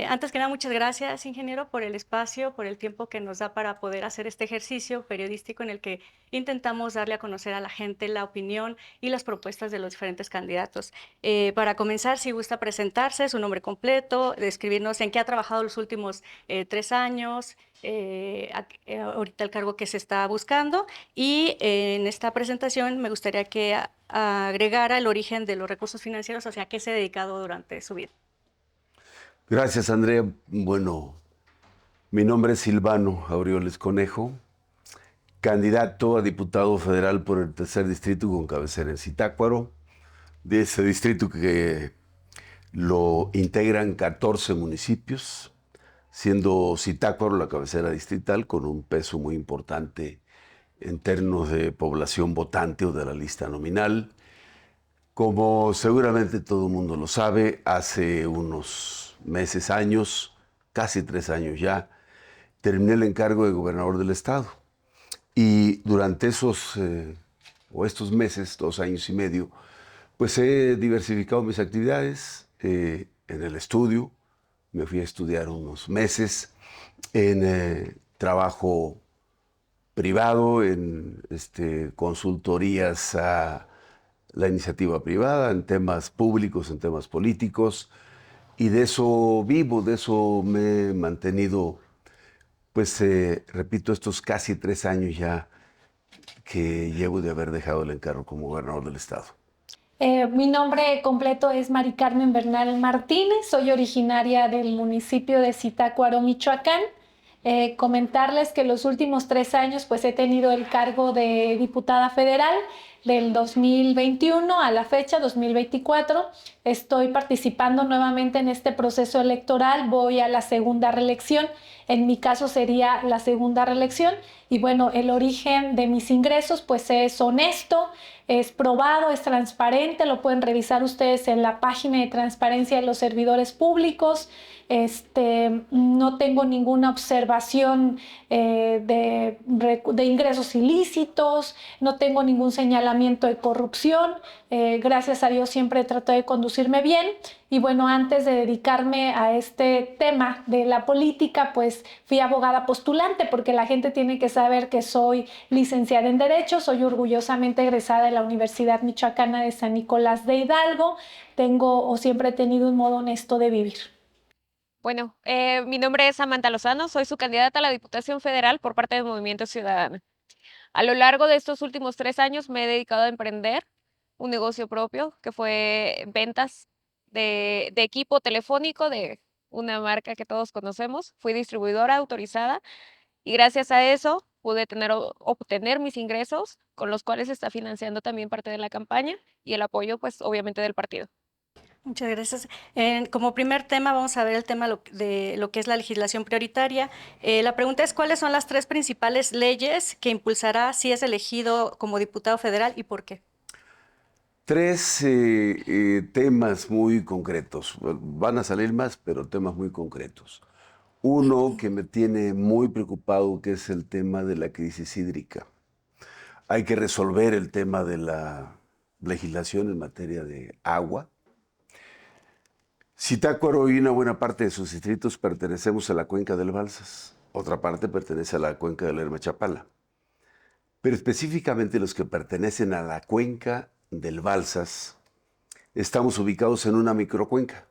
Antes que nada, muchas gracias, ingeniero, por el espacio, por el tiempo que nos da para poder hacer este ejercicio periodístico en el que intentamos darle a conocer a la gente la opinión y las propuestas de los diferentes candidatos. Para comenzar, si gusta presentarse, su nombre completo, describirnos en qué ha trabajado los últimos 3 años, ahorita el cargo que se está buscando, y en esta presentación me gustaría que agregara el origen de los recursos financieros, o sea, a qué se ha dedicado durante su vida. Gracias, Andrea. Bueno, mi nombre es Silvano Aureoles Conejo, candidato a diputado federal por el tercer distrito con cabecera en Zitácuaro, de ese distrito que lo integran 14 municipios, siendo Zitácuaro la cabecera distrital con un peso muy importante en términos de población votante o de la lista nominal. Como seguramente todo el mundo lo sabe, hace unos meses, años, casi 3 años ya, terminé el encargo de gobernador del estado. Y durante estos meses, 2 años y medio, pues he diversificado mis actividades en el estudio. Me fui a estudiar unos meses en trabajo privado, en consultorías a la iniciativa privada, en temas públicos, en temas políticos. Y de eso vivo, de eso me he mantenido, pues repito, estos casi 3 años ya que llevo de haber dejado el encargo como gobernador del estado. Mi nombre completo es Mari Carmen Bernal Martínez, soy originaria del municipio de Zitácuaro, Michoacán. Comentarles que los últimos 3 años pues he tenido el cargo de diputada federal del 2021 a la fecha, 2024. Estoy participando nuevamente en este proceso electoral, voy a la segunda reelección, en mi caso sería la segunda reelección y bueno, el origen de mis ingresos pues es honesto, es probado, es transparente, lo pueden revisar ustedes en la página de transparencia de los servidores públicos. No tengo ninguna observación de ingresos ilícitos, no tengo ningún señalamiento de corrupción. Gracias a Dios siempre trato de conducirme bien. Y bueno, antes de dedicarme a este tema de la política, pues fui abogada postulante porque la gente tiene que saber que soy licenciada en Derecho, soy orgullosamente egresada de la Universidad Michoacana de San Nicolás de Hidalgo. Tengo o siempre he tenido un modo honesto de vivir. Bueno, mi nombre es Samantha Lozano, soy su candidata a la Diputación Federal por parte del Movimiento Ciudadano. A lo largo de estos últimos 3 años me he dedicado a emprender un negocio propio, que fue ventas de equipo telefónico de una marca que todos conocemos. Fui distribuidora autorizada y gracias a eso pude obtener mis ingresos, con los cuales se está financiando también parte de la campaña y el apoyo, pues, obviamente, del partido. Muchas gracias. Como primer tema vamos a ver el tema de lo que es la legislación prioritaria. La pregunta es, ¿cuáles son las 3 principales leyes que impulsará si es elegido como diputado federal y por qué? Tres temas muy concretos. Van a salir más, pero temas muy concretos. Uno que me tiene muy preocupado, que es el tema de la crisis hídrica. Hay que resolver el tema de la legislación en materia de agua. Zitácuaro y una buena parte de sus distritos pertenecemos a la cuenca del Balsas. Otra parte pertenece a la cuenca del Lerma Chapala. Pero específicamente los que pertenecen a la cuenca del Balsas, estamos ubicados en una microcuenca.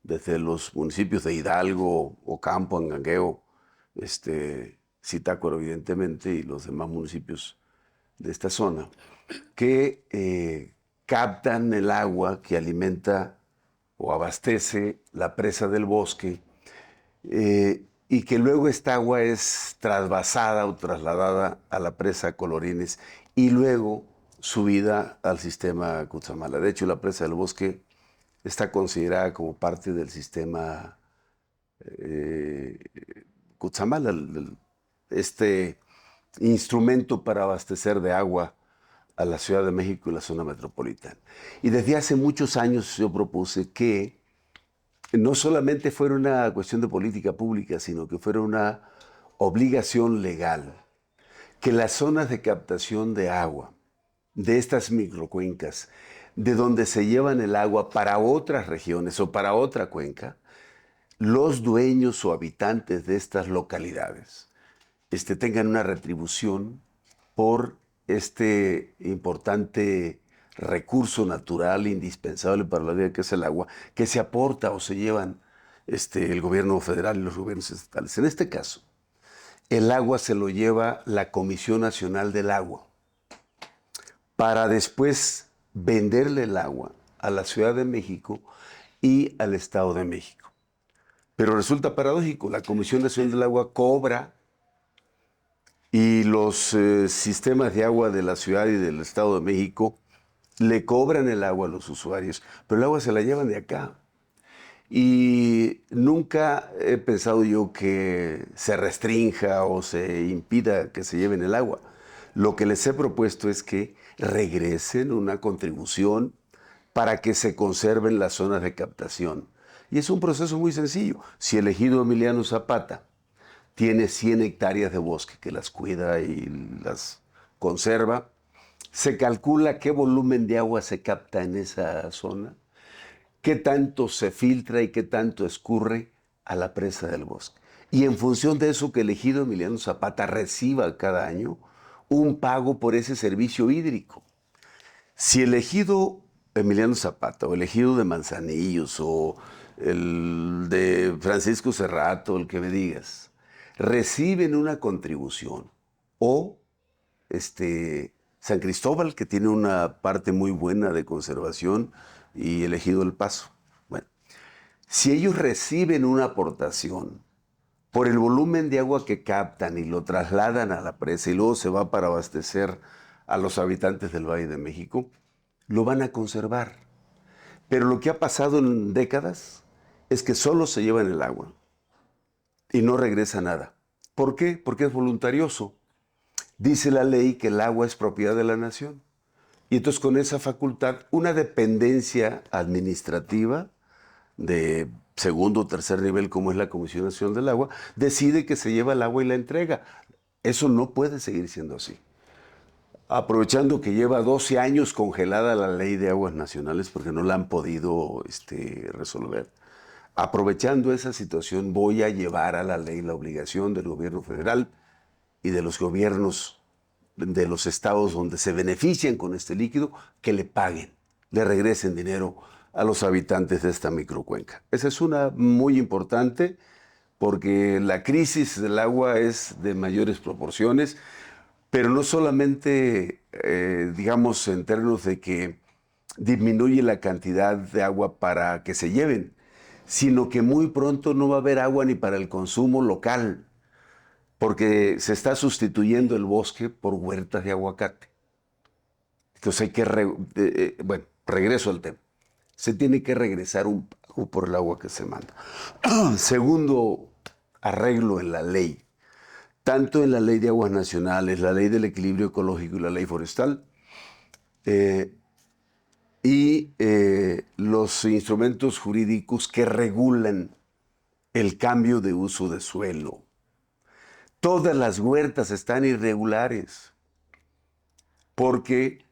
Desde los municipios de Hidalgo, Ocampo, Angangueo, Zitácuaro evidentemente, y los demás municipios de esta zona, que captan el agua que alimenta o abastece la presa del Bosque, y que luego esta agua es trasvasada o trasladada a la presa Colorines y luego subida al sistema Cutzamala. De hecho, la presa del Bosque está considerada como parte del sistema Cutzamala, este instrumento para abastecer de agua a la Ciudad de México y la zona metropolitana. Y desde hace muchos años yo propuse que no solamente fuera una cuestión de política pública, sino que fuera una obligación legal, que las zonas de captación de agua de estas microcuencas, de donde se llevan el agua para otras regiones o para otra cuenca, los dueños o habitantes de estas localidades tengan una retribución por este importante recurso natural indispensable para la vida que es el agua, que se aporta o se llevan el gobierno federal y los gobiernos estatales. En este caso, el agua se lo lleva la Comisión Nacional del Agua para después venderle el agua a la Ciudad de México y al Estado de México. Pero resulta paradójico, la Comisión Nacional del Agua cobra y los sistemas de agua de la Ciudad y del Estado de México le cobran el agua a los usuarios, pero el agua se la llevan de acá. Y nunca he pensado yo que se restrinja o se impida que se lleven el agua. Lo que les he propuesto es que regresen una contribución para que se conserven las zonas de captación. Y es un proceso muy sencillo. Si el ejido Emiliano Zapata tiene 100 hectáreas de bosque que las cuida y las conserva, se calcula qué volumen de agua se capta en esa zona, qué tanto se filtra y qué tanto escurre a la presa del bosque. Y en función de eso, que el ejido Emiliano Zapata reciba cada año un pago por ese servicio hídrico. Si el ejido Emiliano Zapata o el ejido de Manzanillos o el de Francisco Cerrato, el que me digas, reciben una contribución, o San Cristóbal, que tiene una parte muy buena de conservación, y el ejido El Paso. Bueno, si ellos reciben una aportación por el volumen de agua que captan y lo trasladan a la presa y luego se va para abastecer a los habitantes del Valle de México, lo van a conservar. Pero lo que ha pasado en décadas es que solo se llevan el agua y no regresa nada. ¿Por qué? Porque es voluntarioso. Dice la ley que el agua es propiedad de la nación. Y entonces con esa facultad, una dependencia administrativa de segundo o tercer nivel, como es la Comisión Nacional del Agua, decide que se lleva el agua y la entrega. Eso no puede seguir siendo así. Aprovechando que lleva 12 años congelada la ley de aguas nacionales porque no la han podido resolver. Aprovechando esa situación, voy a llevar a la ley la obligación del gobierno federal y de los gobiernos de los estados donde se benefician con este líquido, que le paguen, le regresen dinero a los habitantes de esta microcuenca. Esa es una muy importante, porque la crisis del agua es de mayores proporciones, pero no solamente, digamos, en términos de que disminuye la cantidad de agua para que se lleven, sino que muy pronto no va a haber agua ni para el consumo local, porque se está sustituyendo el bosque por huertas de aguacate. Entonces hay que, regreso al tema. Se tiene que regresar un pago por el agua que se manda. Segundo arreglo en la ley, tanto en la ley de aguas nacionales, la ley del equilibrio ecológico y la ley forestal, los instrumentos jurídicos que regulan el cambio de uso de suelo. Todas las huertas están irregulares porque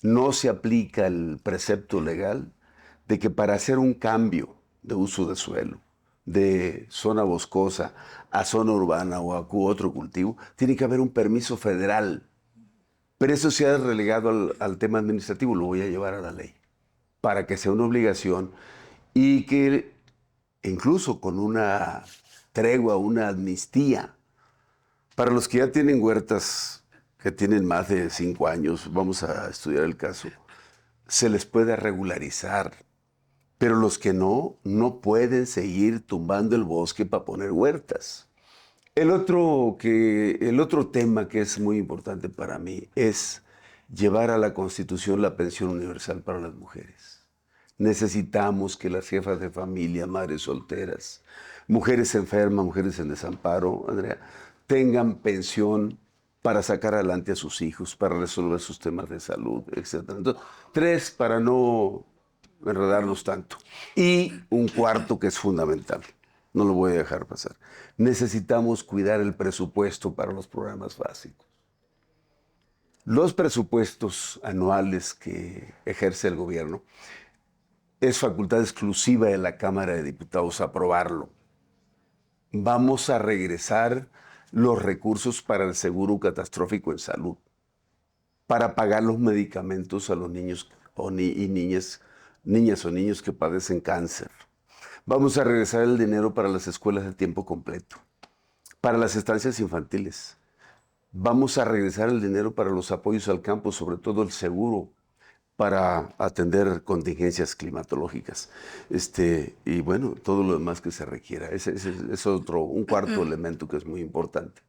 no se aplica el precepto legal de que para hacer un cambio de uso de suelo, de zona boscosa a zona urbana o a otro cultivo, tiene que haber un permiso federal. Pero eso se ha relegado al tema administrativo, lo voy a llevar a la ley, para que sea una obligación y que incluso con una tregua, una amnistía, para los que ya tienen huertas, que tienen más de 5 años, vamos a estudiar el caso, se les puede regularizar. Pero los que no pueden seguir tumbando el bosque para poner huertas. El otro tema que es muy importante para mí es llevar a la Constitución la pensión universal para las mujeres. Necesitamos que las jefas de familia, madres solteras, mujeres enfermas, mujeres en desamparo, Andrea, tengan pensión para sacar adelante a sus hijos, para resolver sus temas de salud, etc. Entonces, 3, para no enredarnos tanto. Y un cuarto que es fundamental, no lo voy a dejar pasar. Necesitamos cuidar el presupuesto para los programas básicos. Los presupuestos anuales que ejerce el gobierno es facultad exclusiva de la Cámara de Diputados aprobarlo. vamos a regresar los recursos para el seguro catastrófico en salud, para pagar los medicamentos a los niños y niñas o niños que padecen cáncer. Vamos a regresar el dinero para las escuelas de tiempo completo, para las estancias infantiles. Vamos a regresar el dinero para los apoyos al campo, sobre todo el seguro para atender contingencias climatológicas. Y bueno, todo lo demás que se requiera. Ese es un cuarto elemento que es muy importante.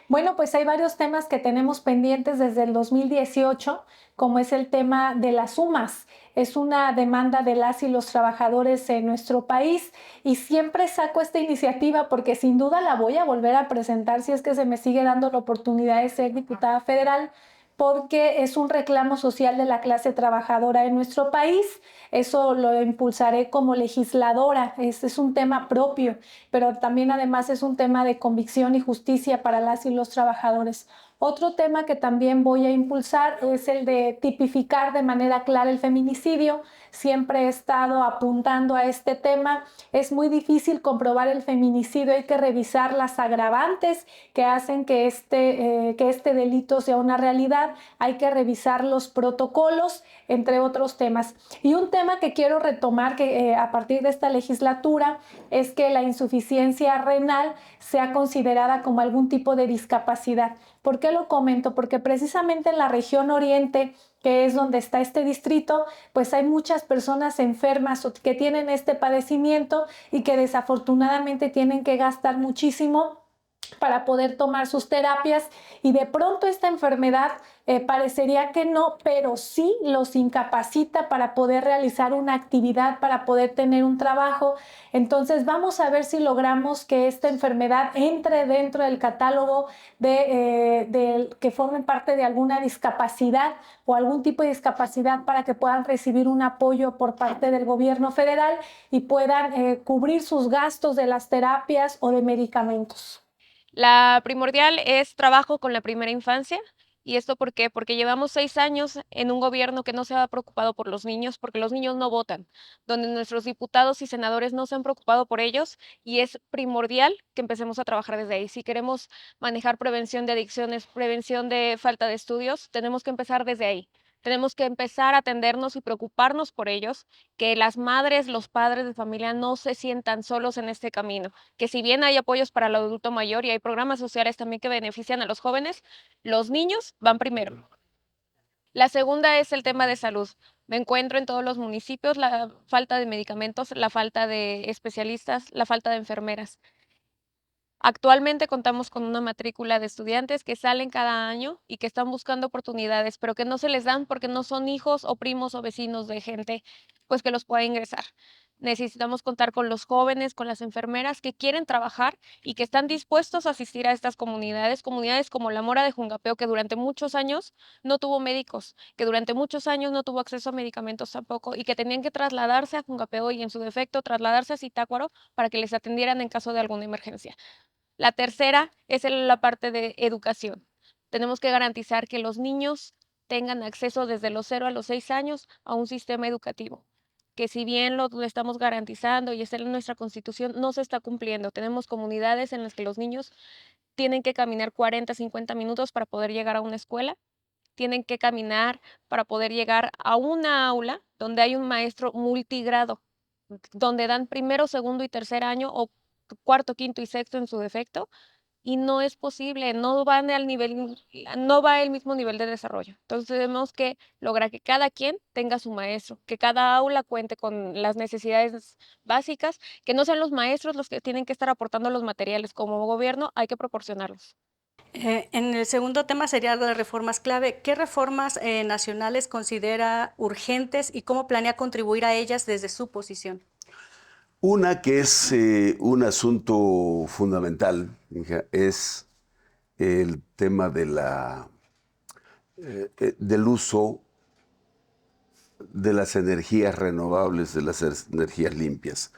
Bueno, pues hay varios temas que tenemos pendientes desde el 2018, como es el tema de las sumas. Es una demanda de las y los trabajadores en nuestro país y siempre saco esta iniciativa porque sin duda la voy a volver a presentar si es que se me sigue dando la oportunidad de ser diputada federal, porque es un reclamo social de la clase trabajadora en nuestro país. Eso lo impulsaré como legisladora. Es un tema propio, pero también además es un tema de convicción y justicia para las y los trabajadores. Otro tema que también voy a impulsar es el de tipificar de manera clara el feminicidio. Siempre he estado apuntando a este tema. Es muy difícil comprobar el feminicidio, hay que revisar las agravantes que hacen que este delito sea una realidad, hay que revisar los protocolos, entre otros temas. Y un tema que quiero retomar que a partir de esta legislatura es que la insuficiencia renal sea considerada como algún tipo de discapacidad. ¿Por qué lo comento? Porque precisamente en la región oriente, que es donde está este distrito, pues hay muchas personas enfermas que tienen este padecimiento y que desafortunadamente tienen que gastar muchísimo para poder tomar sus terapias y de pronto esta enfermedad parecería que no, pero sí los incapacita para poder realizar una actividad, para poder tener un trabajo. Entonces vamos a ver si logramos que esta enfermedad entre dentro del catálogo que formen parte de alguna discapacidad o algún tipo de discapacidad para que puedan recibir un apoyo por parte del gobierno federal y puedan cubrir sus gastos de las terapias o de medicamentos. La primordial es trabajo con la primera infancia. ¿Y esto por qué? Porque llevamos 6 años en un gobierno que no se ha preocupado por los niños, porque los niños no votan, donde nuestros diputados y senadores no se han preocupado por ellos, y es primordial que empecemos a trabajar desde ahí. Si queremos manejar prevención de adicciones, prevención de falta de estudios, tenemos que empezar desde ahí. Tenemos que empezar a atendernos y preocuparnos por ellos, que las madres, los padres de familia no se sientan solos en este camino, que si bien hay apoyos para el adulto mayor y hay programas sociales también que benefician a los jóvenes, los niños van primero. La segunda es el tema de salud. Me encuentro en todos los municipios la falta de medicamentos, la falta de especialistas, la falta de enfermeras. Actualmente contamos con una matrícula de estudiantes que salen cada año y que están buscando oportunidades, pero que no se les dan porque no son hijos o primos o vecinos de gente, pues que los pueda ingresar. Necesitamos contar con los jóvenes, con las enfermeras que quieren trabajar y que están dispuestos a asistir a estas comunidades, comunidades como la Mora de Jungapeo, que durante muchos años no tuvo médicos, que durante muchos años no tuvo acceso a medicamentos tampoco y que tenían que trasladarse a Jungapeo y en su defecto trasladarse a Zitácuaro para que les atendieran en caso de alguna emergencia. La tercera es la parte de educación. Tenemos que garantizar que los niños tengan acceso desde los 0 a los 6 años a un sistema educativo, que si bien lo estamos garantizando y está en nuestra Constitución, no se está cumpliendo. Tenemos comunidades en las que los niños tienen que caminar 40, 50 minutos para poder llegar a una escuela, tienen que caminar para poder llegar a una aula donde hay un maestro multigrado, donde dan primero, segundo y tercer año o cuarto, quinto y sexto en su defecto, y no es posible, no va el mismo nivel de desarrollo. Entonces tenemos que lograr que cada quien tenga su maestro, que cada aula cuente con las necesidades básicas, que no sean los maestros los que tienen que estar aportando los materiales. Como gobierno hay que proporcionarlos. En el segundo tema sería las reformas clave. ¿Qué reformas nacionales considera urgentes y cómo planea contribuir a ellas desde su posición? Una que es un asunto fundamental, hija, es el tema del uso de las energías renovables, de las energías limpias.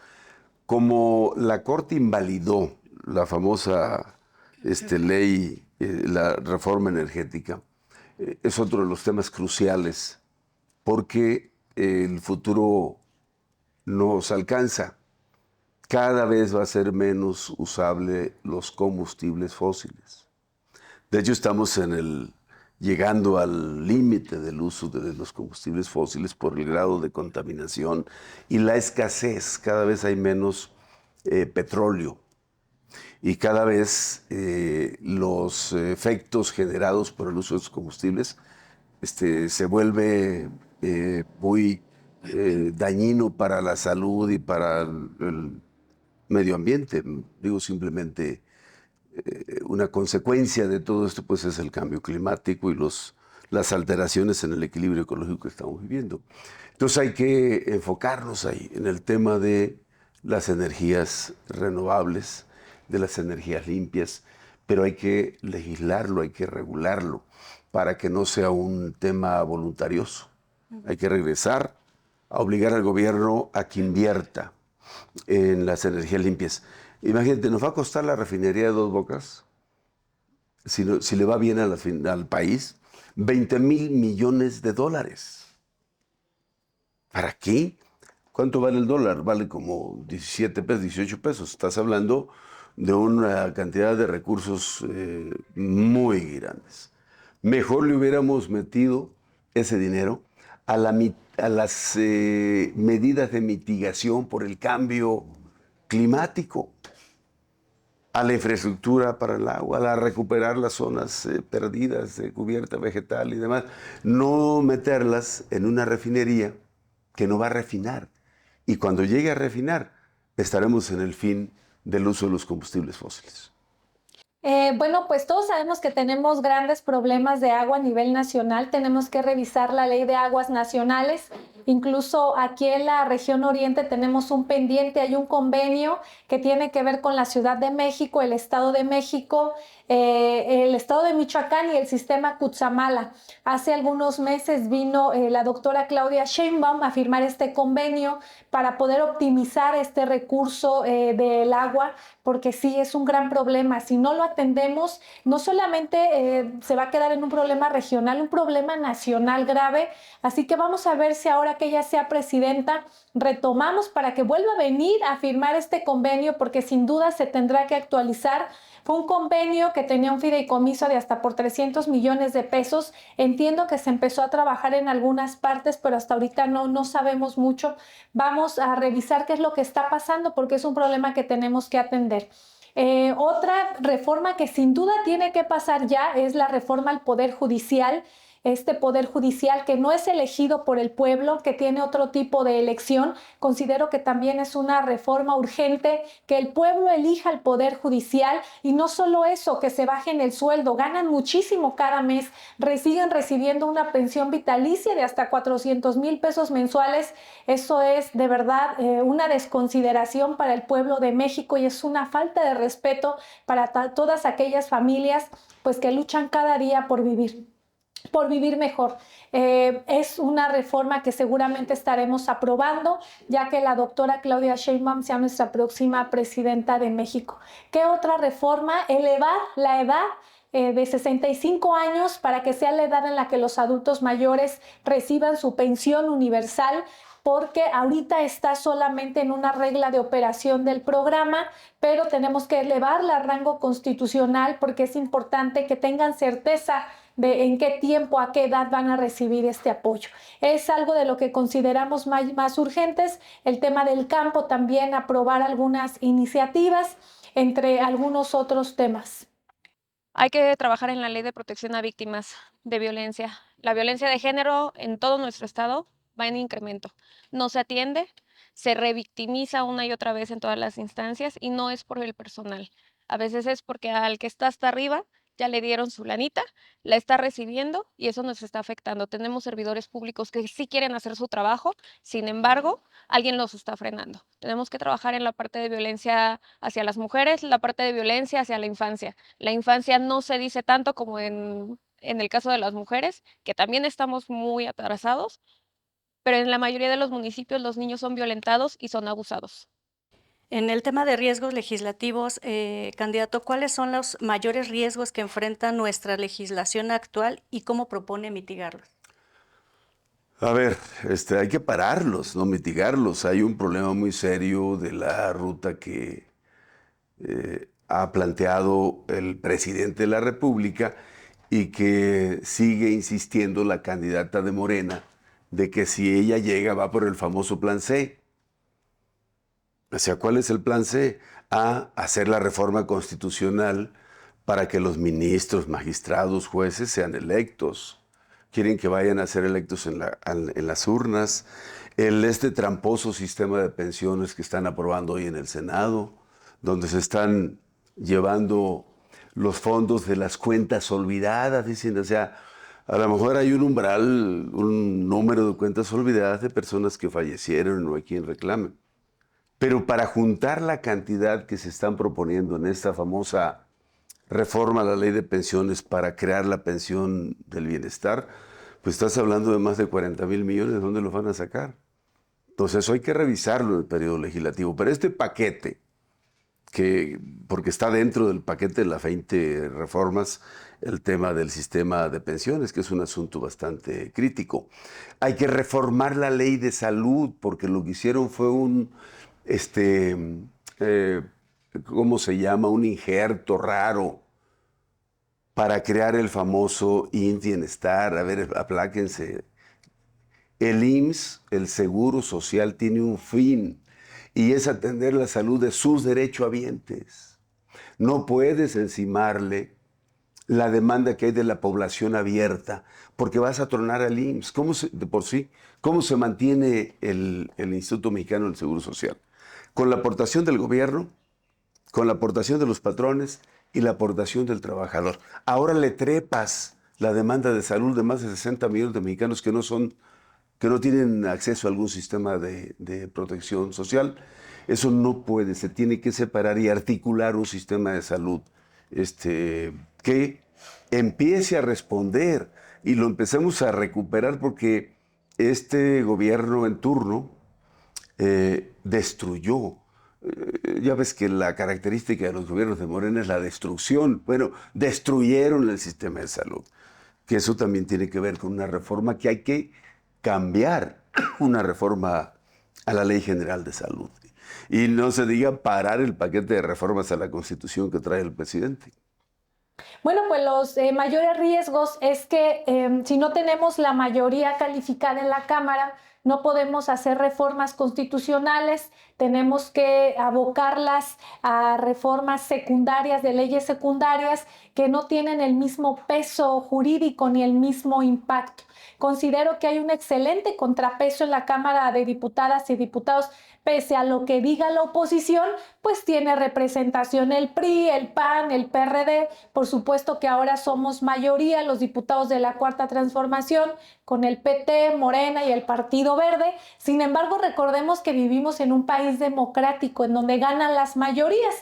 Como la Corte invalidó la famosa ley, la reforma energética, es otro de los temas cruciales porque el futuro nos alcanza. cada vez va a ser menos usable los combustibles fósiles. De hecho, estamos llegando al límite del uso de los combustibles fósiles por el grado de contaminación y la escasez. Cada vez hay menos petróleo y cada vez los efectos generados por el uso de estos combustibles se vuelve muy dañino para la salud y para el medio ambiente. Digo, simplemente una consecuencia de todo esto pues es el cambio climático y las alteraciones en el equilibrio ecológico que estamos viviendo. Entonces hay que enfocarnos ahí en el tema de las energías renovables, de las energías limpias, pero hay que legislarlo, hay que regularlo para que no sea un tema voluntarioso. Hay que regresar a obligar al gobierno a que invierta en las energías limpias. Imagínate, nos va a costar la refinería de Dos Bocas, si le va bien al país, 20,000 millones de dólares. ¿Para qué? ¿Cuánto vale el dólar? Vale como 17 pesos, 18 pesos. Estás hablando de una cantidad de recursos muy grandes. Mejor le hubiéramos metido ese dinero a las medidas de mitigación por el cambio climático, a la infraestructura para el agua, a recuperar las zonas perdidas de cubierta vegetal y demás. No meterlas en una refinería que no va a refinar. Y cuando llegue a refinar, estaremos en el fin del uso de los combustibles fósiles. Bueno, pues todos sabemos que tenemos grandes problemas de agua a nivel nacional. Tenemos que revisar la ley de aguas nacionales. Incluso aquí en la región oriente tenemos un pendiente, hay un convenio que tiene que ver con la Ciudad de México, el Estado de México, el Estado de Michoacán y el sistema Cutzamala. Hace algunos meses vino la doctora Claudia Sheinbaum a firmar este convenio para poder optimizar este recurso del agua, porque sí es un gran problema. Si no lo atendemos, no solamente se va a quedar en un problema regional, un problema nacional grave. Así que vamos a ver si ahora que ella sea presidenta, retomamos para que vuelva a venir a firmar este convenio, porque sin duda se tendrá que actualizar. Fue un convenio que tenía un fideicomiso de hasta por 300 millones de pesos. Entiendo que se empezó a trabajar en algunas partes, pero hasta ahorita no sabemos mucho. Vamos a revisar qué es lo que está pasando, porque es un problema que tenemos que atender. Otra reforma que sin duda tiene que pasar ya es la reforma al Poder Judicial. Este Poder Judicial que no es elegido por el pueblo, que tiene otro tipo de elección, considero que también es una reforma urgente, que el pueblo elija el Poder Judicial y no solo eso, que se bajen el sueldo, ganan muchísimo cada mes, siguen recibiendo una pensión vitalicia de hasta 400,000 pesos mensuales. Eso es de verdad una desconsideración para el pueblo de México y es una falta de respeto para todas aquellas familias pues que luchan cada día por vivir mejor. Es una reforma que seguramente estaremos aprobando, ya que la doctora Claudia Sheinbaum sea nuestra próxima presidenta de México. ¿Qué otra reforma? Elevar la edad de 65 años para que sea la edad en la que los adultos mayores reciban su pensión universal, porque ahorita está solamente en una regla de operación del programa, pero tenemos que elevarla a rango constitucional porque es importante que tengan certeza de en qué tiempo, a qué edad van a recibir este apoyo. Es algo de lo que consideramos más urgentes. El tema del campo también, aprobar algunas iniciativas, entre algunos otros temas. Hay que trabajar en la ley de protección a víctimas de violencia. La violencia de género en todo nuestro estado va en incremento. No se atiende, se revictimiza una y otra vez en todas las instancias y no es por el personal. A veces es porque al que está hasta arriba ya le dieron su lanita, la está recibiendo y eso nos está afectando. Tenemos servidores públicos que sí quieren hacer su trabajo, sin embargo, alguien los está frenando. Tenemos que trabajar en la parte de violencia hacia las mujeres, la parte de violencia hacia la infancia. La infancia no se dice tanto como en el caso de las mujeres, que también estamos muy atrasados, pero en la mayoría de los municipios los niños son violentados y son abusados. En el tema de riesgos legislativos, candidato, ¿cuáles son los mayores riesgos que enfrenta nuestra legislación actual y cómo propone mitigarlos? A ver, hay que pararlos, no mitigarlos. Hay un problema muy serio de la ruta que ha planteado el presidente de la República y que sigue insistiendo la candidata de Morena de que si ella llega va por el famoso plan C. O sea, ¿cuál es el plan C? Hacer la reforma constitucional para que los ministros, magistrados, jueces sean electos. Quieren que vayan a ser electos en las urnas. Este tramposo sistema de pensiones que están aprobando hoy en el Senado, donde se están llevando los fondos de las cuentas olvidadas, dicen, o sea, a lo mejor hay un umbral, un número de cuentas olvidadas de personas que fallecieron y no hay quien reclame. Pero para juntar la cantidad que se están proponiendo en esta famosa reforma a la ley de pensiones para crear la pensión del bienestar, pues estás hablando de más de 40,000 millones, ¿de dónde los van a sacar? Entonces eso hay que revisarlo en el periodo legislativo. Pero este paquete, porque está dentro del paquete de las 20 reformas, el tema del sistema de pensiones, que es un asunto bastante crítico. Hay que reformar la ley de salud, porque lo que hicieron fue ¿cómo se llama? Un injerto raro para crear el famoso IMSS-Bienestar. A ver, apláquense. El IMSS, el Seguro Social, tiene un fin y es atender la salud de sus derechohabientes. No puedes encimarle la demanda que hay de la población abierta porque vas a tronar al IMSS. ¿Cómo se mantiene el Instituto Mexicano del Seguro Social? Con la aportación del gobierno, con la aportación de los patrones y la aportación del trabajador. Ahora le trepas la demanda de salud de más de 60 millones de mexicanos que no tienen acceso a algún sistema de protección social. Eso no puede, se tiene que separar y articular un sistema de salud que empiece a responder y lo empecemos a recuperar, porque este gobierno en turno destruyó. Ya ves que la característica de los gobiernos de Morena es la destrucción. Bueno, destruyeron el sistema de salud, que eso también tiene que ver con una reforma que hay que cambiar, una reforma a la Ley General de Salud. Y no se diga parar el paquete de reformas a la Constitución que trae el presidente. Bueno, pues los mayores riesgos es que si no tenemos la mayoría calificada en la Cámara, no podemos hacer reformas constitucionales, tenemos que abocarlas a reformas secundarias, de leyes secundarias que no tienen el mismo peso jurídico ni el mismo impacto. Considero que hay un excelente contrapeso en la Cámara de Diputadas y Diputados. Pese a lo que diga la oposición, pues tiene representación el PRI, el PAN, el PRD. Por supuesto que ahora somos mayoría los diputados de la Cuarta Transformación, con el PT, Morena y el Partido Verde. Sin embargo, recordemos que vivimos en un país democrático en donde ganan las mayorías.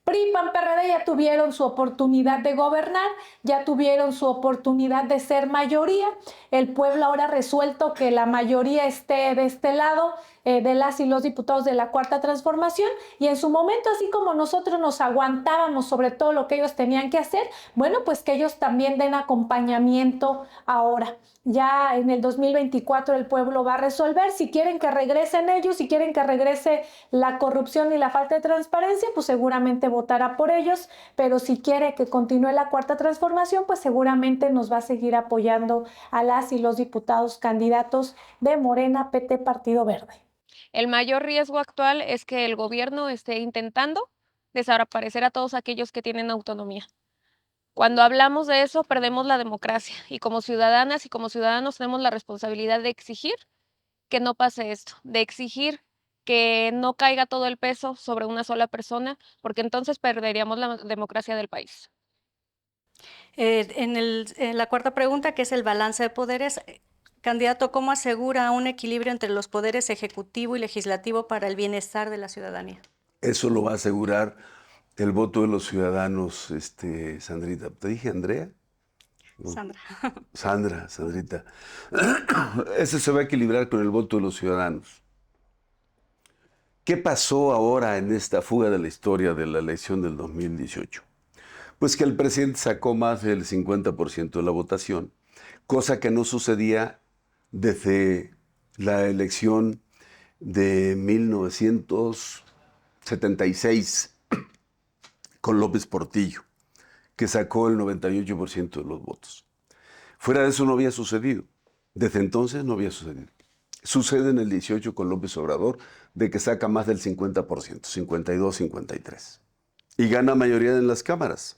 PRI, PAN, PRD ya tuvieron su oportunidad de gobernar, ya tuvieron su oportunidad de ser mayoría. El pueblo ahora ha resuelto que la mayoría esté de este lado, de las y los diputados de la Cuarta Transformación, y en su momento, así como nosotros nos aguantábamos sobre todo lo que ellos tenían que hacer, bueno, pues que ellos también den acompañamiento ahora. Ya en el 2024 el pueblo va a resolver si quieren que regresen ellos, si quieren que regrese la corrupción y la falta de transparencia, pues seguramente votará por ellos, pero si quiere que continúe la Cuarta Transformación, pues seguramente nos va a seguir apoyando a las y los diputados candidatos de Morena, PT, Partido Verde. El mayor riesgo actual es que el gobierno esté intentando desaparecer a todos aquellos que tienen autonomía. Cuando hablamos de eso, perdemos la democracia, y como ciudadanas y como ciudadanos tenemos la responsabilidad de exigir que no pase esto, de exigir que no caiga todo el peso sobre una sola persona, porque entonces perderíamos la democracia del país. En la cuarta pregunta, que es el balance de poderes, candidato, ¿cómo asegura un equilibrio entre los poderes ejecutivo y legislativo para el bienestar de la ciudadanía? Eso lo va a asegurar el voto de los ciudadanos, Sandrita. ¿Te dije Andrea? Sandrita. Ese se va a equilibrar con el voto de los ciudadanos. ¿Qué pasó ahora en esta fuga de la historia de la elección del 2018? Pues que el presidente sacó más del 50% de la votación, cosa que no sucedía desde la elección de 1976 con López Portillo, que sacó el 98% de los votos. Fuera de eso no había sucedido. Desde entonces no había sucedido. Sucede en el 18 con López Obrador, de que saca más del 50%, 52, 53. Y gana mayoría en las cámaras.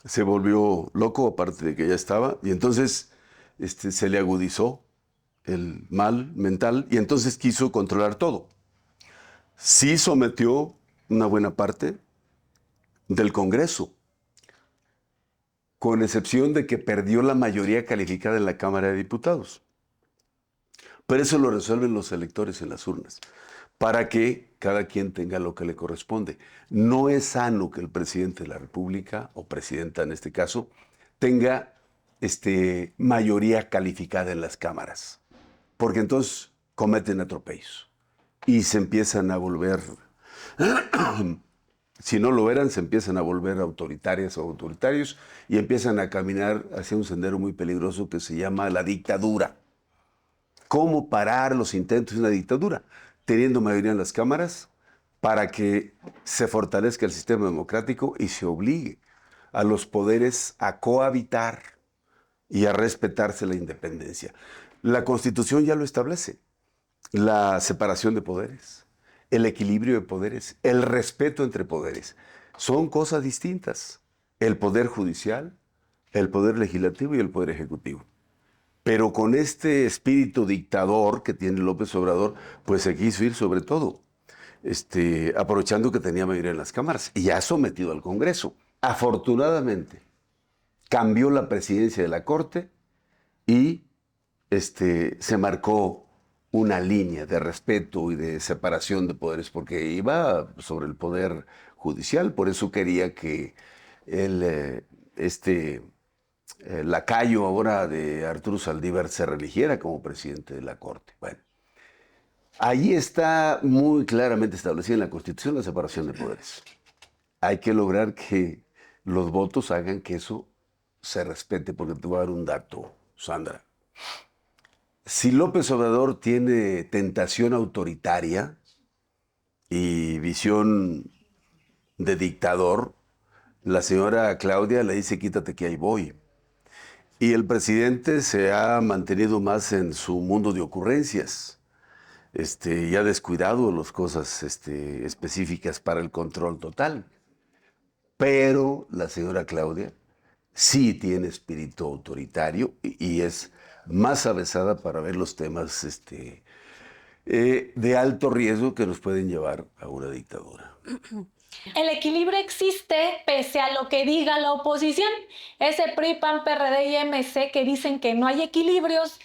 Se volvió loco, aparte de que ya estaba, y entonces se le agudizó el mal mental y entonces quiso controlar todo. Sí sometió una buena parte del Congreso, con excepción de que perdió la mayoría calificada en la Cámara de Diputados. Pero eso lo resuelven los electores en las urnas, para que cada quien tenga lo que le corresponde. No es sano que el presidente de la República, o presidenta en este caso, tenga mayoría calificada en las cámaras, porque entonces cometen atropellos y se empiezan a volver, si no lo eran, se empiezan a volver autoritarias o autoritarios y empiezan a caminar hacia un sendero muy peligroso que se llama la dictadura. ¿Cómo parar los intentos de una dictadura? Teniendo mayoría en las cámaras para que se fortalezca el sistema democrático y se obligue a los poderes a cohabitar y a respetarse la independencia. La Constitución ya lo establece. La separación de poderes, el equilibrio de poderes, el respeto entre poderes. Son cosas distintas. El poder judicial, el poder legislativo y el poder ejecutivo. Pero con este espíritu dictador que tiene López Obrador, pues se quiso ir sobre todo, aprovechando que tenía mayoría en las cámaras y ha sometido al Congreso. Afortunadamente, cambió la presidencia de la Corte y se marcó una línea de respeto y de separación de poderes, porque iba sobre el poder judicial, por eso quería que el lacayo ahora de Arturo Saldívar se religiera como presidente de la Corte. Bueno, ahí está muy claramente establecida en la Constitución la separación de poderes. Hay que lograr que los votos hagan que eso se respete, porque te voy a dar un dato, Sandra. Si López Obrador tiene tentación autoritaria y visión de dictador, la señora Claudia le dice quítate que ahí voy. Y el presidente se ha mantenido más en su mundo de ocurrencias, y ha descuidado las cosas específicas para el control total. Pero la señora Claudia sí tiene espíritu autoritario y es más avesada para ver los temas de alto riesgo que nos pueden llevar a una dictadura. El equilibrio existe pese a lo que diga la oposición. Ese PRI, PAN, PRD y MC que dicen que no hay equilibrios,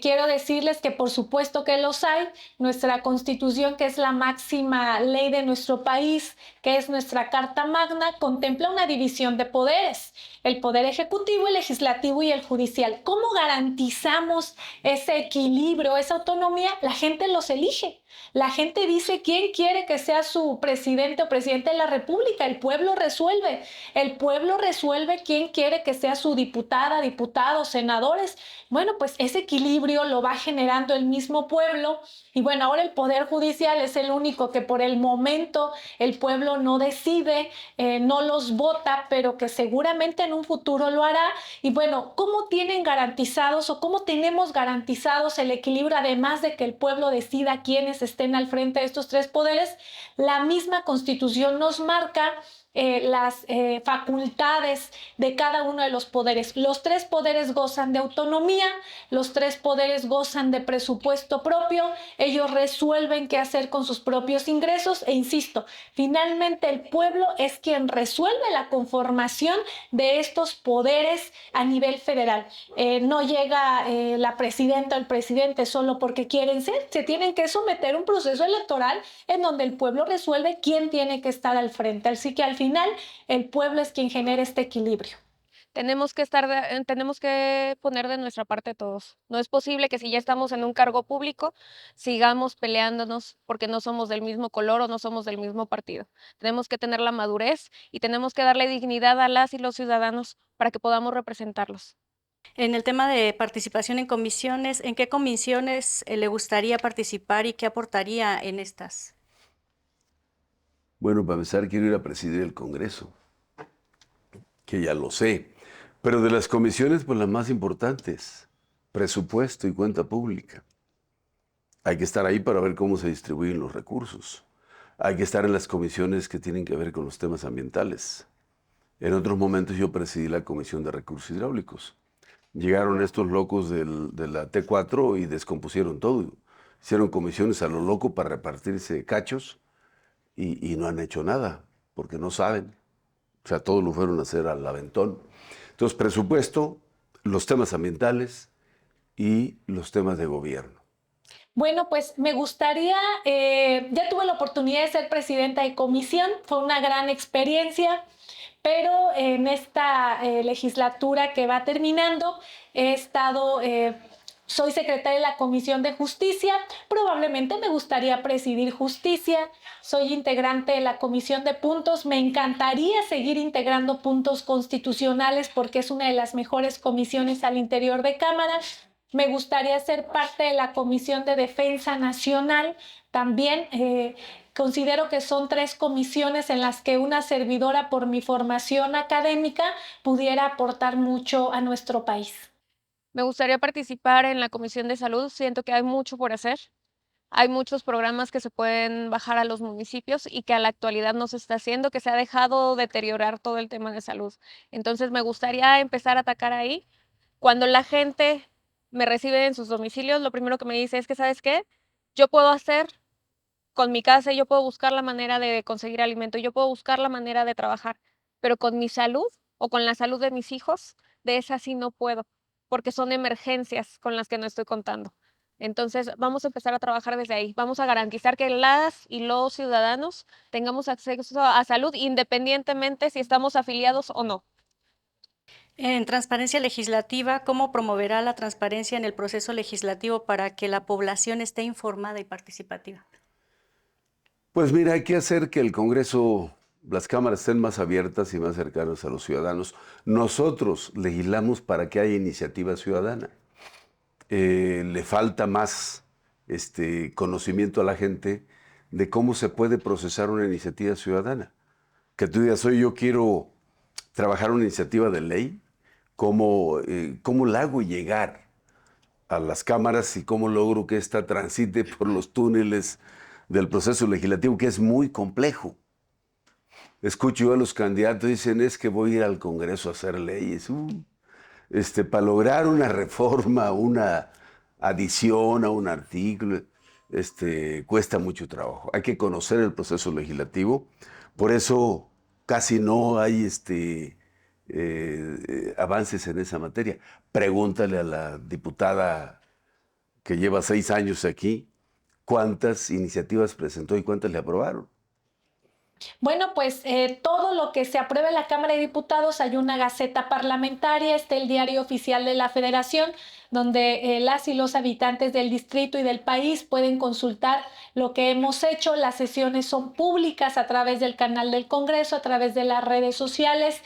quiero decirles que por supuesto que los hay. Nuestra Constitución, que es la máxima ley de nuestro país, que es nuestra Carta Magna, contempla una división de poderes: el poder ejecutivo, el legislativo y el judicial. ¿Cómo garantizamos ese equilibrio, esa autonomía? La gente los elige. La gente dice quién quiere que sea su presidente o presidente de la República. El pueblo resuelve. El pueblo resuelve quién quiere que sea su diputada, diputados, senadores. Bueno, pues ese equilibrio lo va generando el mismo pueblo. Y bueno, ahora el Poder Judicial es el único que por el momento el pueblo no decide, no los vota, pero que seguramente en un futuro lo hará. Y bueno, ¿cómo tienen garantizados o cómo tenemos garantizados el equilibrio, además de que el pueblo decida quiénes estén al frente de estos tres poderes? La misma Constitución nos marca las facultades de cada uno de los poderes. Los tres poderes gozan de autonomía, los tres poderes gozan de presupuesto propio, ellos resuelven qué hacer con sus propios ingresos e insisto, finalmente el pueblo es quien resuelve la conformación de estos poderes a nivel federal. No llega la presidenta o el presidente solo porque quieren ser, se tienen que someter a un proceso electoral en donde el pueblo resuelve quién tiene que estar al frente. Así que al final el pueblo es quien genera este equilibrio. Tenemos que poner de nuestra parte todos. No es posible que si ya estamos en un cargo público, sigamos peleándonos porque no somos del mismo color o no somos del mismo partido. Tenemos que tener la madurez y tenemos que darle dignidad a las y los ciudadanos para que podamos representarlos. En el tema de participación en comisiones, ¿en qué comisiones le gustaría participar y qué aportaría en estas? Bueno, para empezar, quiero ir a presidir el Congreso, que ya lo sé. Pero de las comisiones, pues las más importantes, presupuesto y cuenta pública. Hay que estar ahí para ver cómo se distribuyen los recursos. Hay que estar en las comisiones que tienen que ver con los temas ambientales. En otros momentos yo presidí la Comisión de Recursos Hidráulicos. Llegaron estos locos de la T4 y descompusieron todo. Hicieron comisiones a lo loco para repartirse cachos y no han hecho nada, porque no saben. O sea, todos lo fueron a hacer al aventón. Entonces, presupuesto, los temas ambientales y los temas de gobierno. Bueno, pues me gustaría, ya tuve la oportunidad de ser presidenta de comisión, fue una gran experiencia, pero en esta legislatura que va terminando, he estado, soy secretaria de la Comisión de Justicia, probablemente me gustaría presidir justicia, soy integrante de la Comisión de Puntos, me encantaría seguir integrando puntos constitucionales porque es una de las mejores comisiones al interior de Cámara. Me gustaría ser parte de la Comisión de Defensa Nacional. También considero que son 3 comisiones en las que una servidora, por mi formación académica, pudiera aportar mucho a nuestro país. Me gustaría participar en la Comisión de Salud, siento que hay mucho por hacer. Hay muchos programas que se pueden bajar a los municipios y que a la actualidad no se está haciendo, que se ha dejado deteriorar todo el tema de salud. Entonces me gustaría empezar a atacar ahí. Cuando la gente me recibe en sus domicilios, lo primero que me dice es que, ¿sabes qué? Yo puedo hacer con mi casa, yo puedo buscar la manera de conseguir alimento, yo puedo buscar la manera de trabajar, pero con mi salud o con la salud de mis hijos, de esa sí no puedo, porque son emergencias con las que no estoy contando. Entonces, vamos a empezar a trabajar desde ahí. Vamos a garantizar que las y los ciudadanos tengamos acceso a salud independientemente si estamos afiliados o no. En transparencia legislativa, ¿cómo promoverá la transparencia en el proceso legislativo para que la población esté informada y participativa? Pues mira, hay que hacer que el Congreso, las cámaras estén más abiertas y más cercanas a los ciudadanos. Nosotros legislamos para que haya iniciativa ciudadana. Le falta más conocimiento a la gente de cómo se puede procesar una iniciativa ciudadana. Que tú digas, oye, yo quiero trabajar una iniciativa de ley, ¿cómo la hago llegar a las cámaras y cómo logro que ésta transite por los túneles del proceso legislativo, que es muy complejo? Escucho yo a los candidatos, dicen, es que voy a ir al Congreso a hacer leyes. Para lograr una reforma, una adición a un artículo, cuesta mucho trabajo. Hay que conocer el proceso legislativo. Por eso casi no hay avances en esa materia. Pregúntale a la diputada que lleva 6 años aquí cuántas iniciativas presentó y cuántas le aprobaron. Bueno, pues todo lo que se apruebe en la Cámara de Diputados, hay una gaceta parlamentaria, está el diario oficial de la Federación, donde las y los habitantes del distrito y del país pueden consultar lo que hemos hecho. Las sesiones son públicas a través del canal del Congreso, a través de las redes sociales.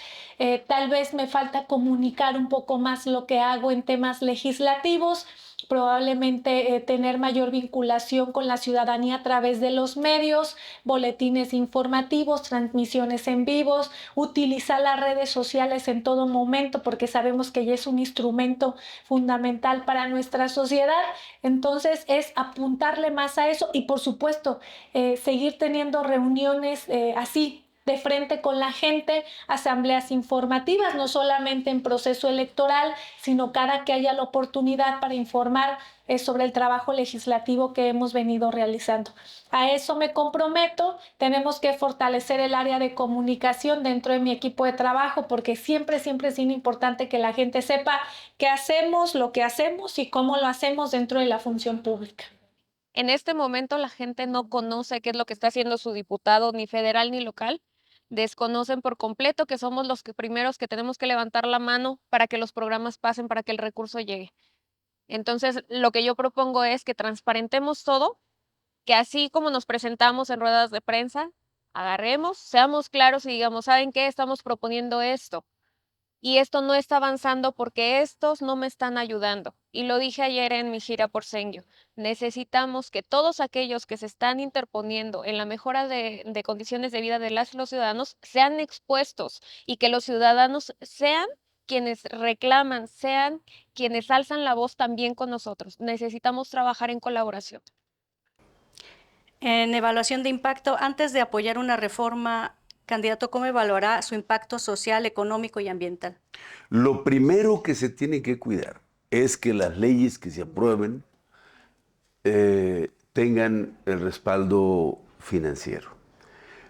Tal vez me falta comunicar un poco más lo que hago en temas legislativos, probablemente tener mayor vinculación con la ciudadanía a través de los medios, boletines informativos, transmisiones en vivos, utilizar las redes sociales en todo momento porque sabemos que ya es un instrumento fundamental para nuestra sociedad. Entonces es apuntarle más a eso y por supuesto seguir teniendo reuniones así de frente con la gente, asambleas informativas, no solamente en proceso electoral, sino cada que haya la oportunidad para informar sobre el trabajo legislativo que hemos venido realizando. A eso me comprometo. Tenemos que fortalecer el área de comunicación dentro de mi equipo de trabajo porque siempre es importante que la gente sepa qué hacemos, lo que hacemos y cómo lo hacemos dentro de la función pública. En este momento la gente no conoce qué es lo que está haciendo su diputado, ni federal ni local. Desconocen por completo que somos los primeros que tenemos que levantar la mano para que los programas pasen, para que el recurso llegue. Entonces, lo que yo propongo es que transparentemos todo, que así como nos presentamos en ruedas de prensa, agarremos, seamos claros y digamos, ¿saben qué? Estamos proponiendo esto. y esto no está avanzando porque estos no me están ayudando. Y lo dije ayer en mi gira por Senio. Necesitamos que todos aquellos que se están interponiendo en la mejora de condiciones de vida de las y los ciudadanos sean expuestos y que los ciudadanos sean quienes reclaman, sean quienes alzan la voz también con nosotros. Necesitamos trabajar en colaboración. En evaluación de impacto, antes de apoyar una reforma, candidato, ¿cómo evaluará su impacto social, económico y ambiental? Lo primero que se tiene que cuidar es que las leyes que se aprueben tengan el respaldo financiero.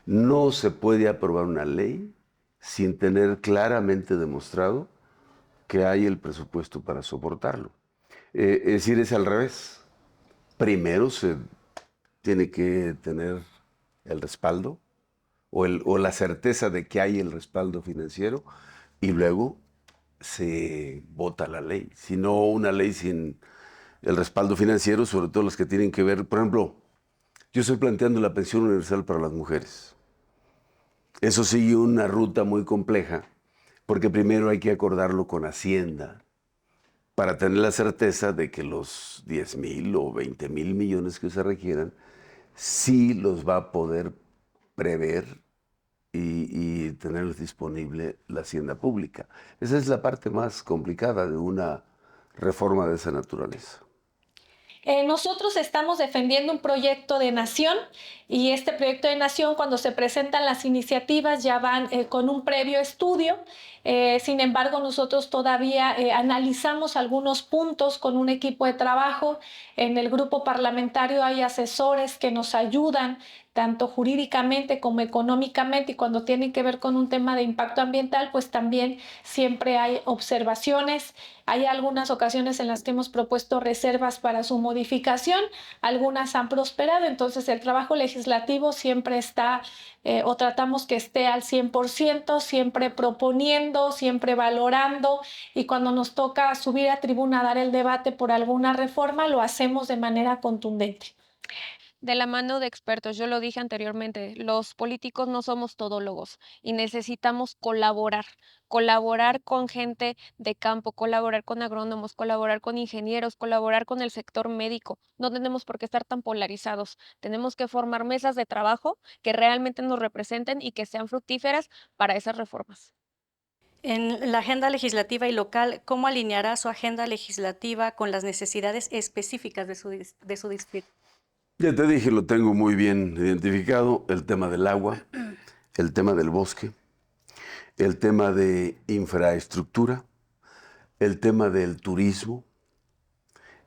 No se puede aprobar una ley sin tener claramente demostrado que hay el presupuesto para soportarlo. Es decir, es al revés. Primero se tiene que tener el respaldo o la certeza de que hay el respaldo financiero y luego se vota la ley. Si no, una ley sin el respaldo financiero, sobre todo las que tienen que ver, por ejemplo, yo estoy planteando la pensión universal para las mujeres. Eso sigue una ruta muy compleja, porque primero hay que acordarlo con Hacienda para tener la certeza de que los 10,000 o 20,000 millones que se requieran, sí los va a poder prever y tener disponible la hacienda pública. Esa es la parte más complicada de una reforma de esa naturaleza. Nosotros estamos defendiendo un proyecto de nación y este proyecto de nación, cuando se presentan las iniciativas, ya van con un previo estudio. Sin embargo, nosotros todavía analizamos algunos puntos con un equipo de trabajo. En el grupo parlamentario hay asesores que nos ayudan tanto jurídicamente como económicamente, y cuando tienen que ver con un tema de impacto ambiental, pues también siempre hay observaciones. Hay algunas ocasiones en las que hemos propuesto reservas para su modificación, algunas han prosperado, entonces el trabajo legislativo siempre está, o tratamos que esté al 100%, siempre proponiendo, siempre valorando, y cuando nos toca subir a tribuna a dar el debate por alguna reforma, lo hacemos de manera contundente. De la mano de expertos, yo lo dije anteriormente, los políticos no somos todólogos y necesitamos colaborar con gente de campo, colaborar con agrónomos, colaborar con ingenieros, colaborar con el sector médico. No tenemos por qué estar tan polarizados. Tenemos que formar mesas de trabajo que realmente nos representen y que sean fructíferas para esas reformas. En la agenda legislativa y local, ¿cómo alineará su agenda legislativa con las necesidades específicas de su distrito? Ya te dije, lo tengo muy bien identificado, el tema del agua, el tema del bosque, el tema de infraestructura, el tema del turismo,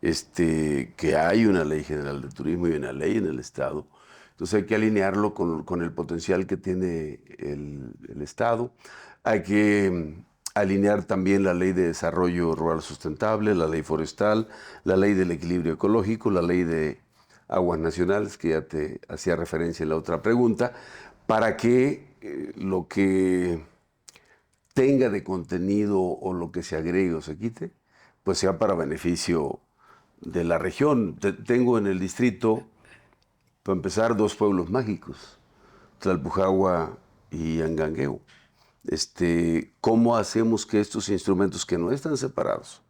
que hay una ley general de turismo y una ley en el Estado. Entonces hay que alinearlo con el potencial que tiene el Estado. Hay que alinear también la ley de desarrollo rural sustentable, la ley forestal, la ley del equilibrio ecológico, la ley de aguas nacionales, que ya te hacía referencia en la otra pregunta, para que lo que tenga de contenido o lo que se agregue o se quite, pues sea para beneficio de la región. Tengo en el distrito, para empezar, 2 pueblos mágicos, Tlalpujagua y Angangueo. ¿Cómo hacemos que estos instrumentos que no están separados,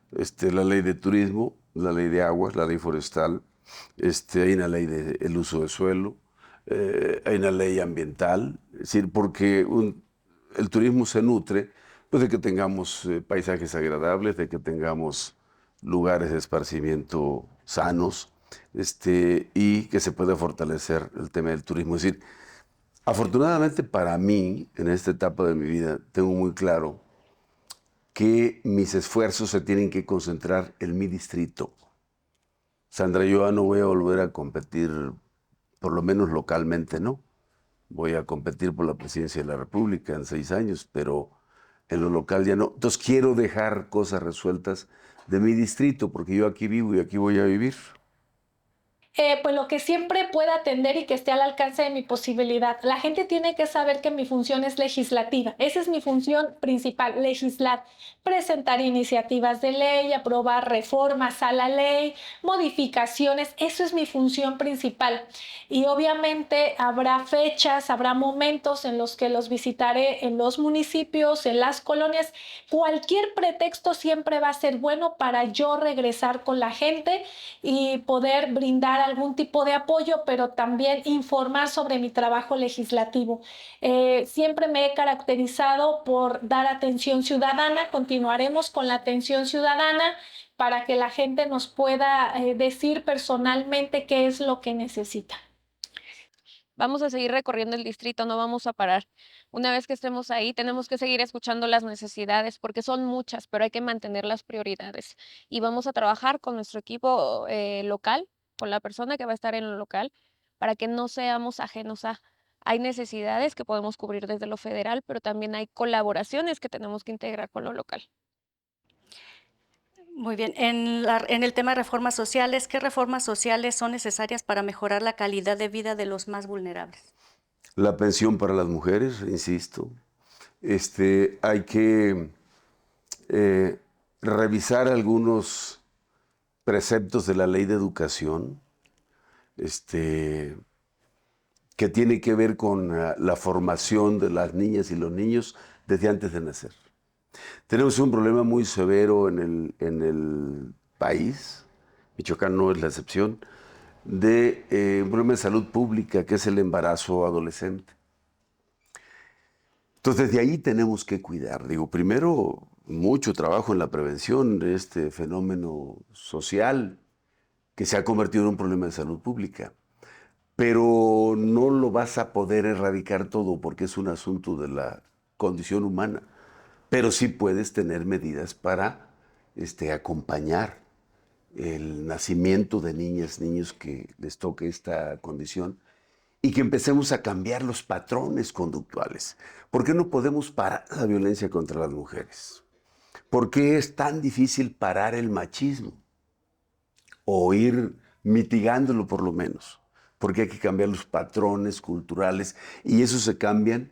la ley de turismo, la ley de aguas, la ley forestal, hay una ley del uso de suelo, hay una ley ambiental, es decir, porque el turismo se nutre pues, de que tengamos paisajes agradables, de que tengamos lugares de esparcimiento sanos, y que se pueda fortalecer el tema del turismo. Es decir, afortunadamente para mí, en esta etapa de mi vida, tengo muy claro que mis esfuerzos se tienen que concentrar en mi distrito. Sandra, yo ya no voy a volver a competir, por lo menos localmente, no. Voy a competir por la presidencia de la República en 6 años, pero en lo local ya no. Entonces quiero dejar cosas resueltas de mi distrito, porque yo aquí vivo y aquí voy a vivir. pues lo que siempre pueda atender y que esté al alcance de mi posibilidad. La gente tiene que saber que mi función es legislativa. Esa es mi función principal, legislar, presentar iniciativas de ley, aprobar reformas a la ley, modificaciones. Eso es mi función principal. Y obviamente habrá fechas, habrá momentos en los que los visitaré en los municipios, en las colonias. Cualquier pretexto siempre va a ser bueno para yo regresar con la gente y poder brindar algún tipo de apoyo, pero también informar sobre mi trabajo legislativo. Siempre me he caracterizado por dar atención ciudadana. Continuaremos con la atención ciudadana para que la gente nos pueda decir personalmente qué es lo que necesita. Vamos a seguir recorriendo el distrito, no vamos a parar. Una vez que estemos ahí, tenemos que seguir escuchando las necesidades, porque son muchas, pero hay que mantener las prioridades. Y vamos a trabajar con nuestro equipo local, con la persona que va a estar en lo local, para que no seamos ajenos a. Hay necesidades que podemos cubrir desde lo federal, pero también hay colaboraciones que tenemos que integrar con lo local. Muy bien. En el tema de reformas sociales, ¿qué reformas sociales son necesarias para mejorar la calidad de vida de los más vulnerables? La pensión para las mujeres, insisto. Hay que revisar algunos preceptos de la ley de educación, que tiene que ver con la formación de las niñas y los niños desde antes de nacer. Tenemos un problema muy severo en el país, Michoacán no es la excepción, de un problema de salud pública que es el embarazo adolescente. Entonces, de ahí tenemos que cuidar. Digo, primero, mucho trabajo en la prevención de este fenómeno social que se ha convertido en un problema de salud pública. Pero no lo vas a poder erradicar todo porque es un asunto de la condición humana. Pero sí puedes tener medidas para acompañar el nacimiento de niñas, niños que les toque esta condición y que empecemos a cambiar los patrones conductuales. ¿Por qué no podemos parar la violencia contra las mujeres? ¿Por qué es tan difícil parar el machismo? O ir mitigándolo por lo menos. Porque hay que cambiar los patrones culturales y eso se cambian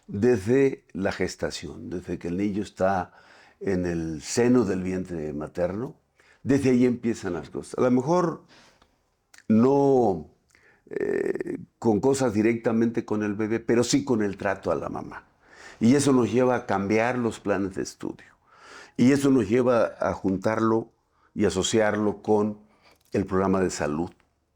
desde la gestación, desde que el niño está en el seno del vientre materno. Desde ahí empiezan las cosas. A lo mejor no con cosas directamente con el bebé, pero sí con el trato a la mamá. Y eso nos lleva a cambiar los planes de estudio. Y eso nos lleva a juntarlo y asociarlo con el programa de salud,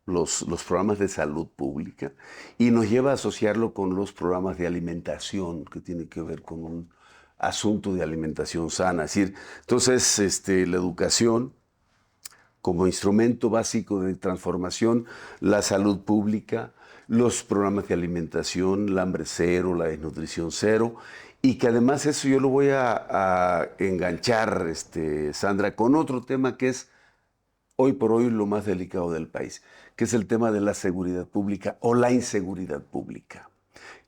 los programas de salud pública, y nos lleva a asociarlo con los programas de alimentación, que tiene que ver con un asunto de alimentación sana. Es decir, entonces, la educación como instrumento básico de transformación, la salud pública, los programas de alimentación, el hambre cero, la desnutrición cero, y que además eso yo lo voy a enganchar, Sandra, con otro tema que es hoy por hoy lo más delicado del país, que es el tema de la seguridad pública o la inseguridad pública.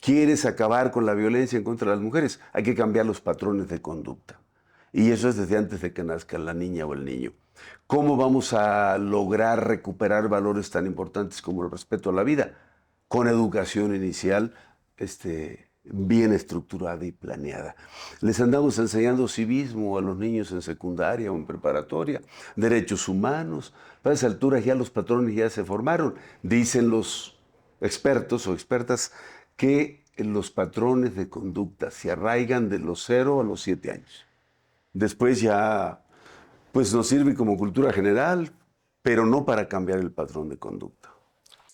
¿Quieres acabar con la violencia en contra de las mujeres? Hay que cambiar los patrones de conducta. Y eso es desde antes de que nazca la niña o el niño. ¿Cómo vamos a lograr recuperar valores tan importantes como el respeto a la vida? Con educación inicial bien estructurada y planeada. Les andamos enseñando civismo a los niños en secundaria o en preparatoria, derechos humanos. Para esa altura ya los patrones ya se formaron. Dicen los expertos o expertas que los patrones de conducta se arraigan de los 0 a los 7 años. Después ya pues nos sirve como cultura general, pero no para cambiar el patrón de conducta.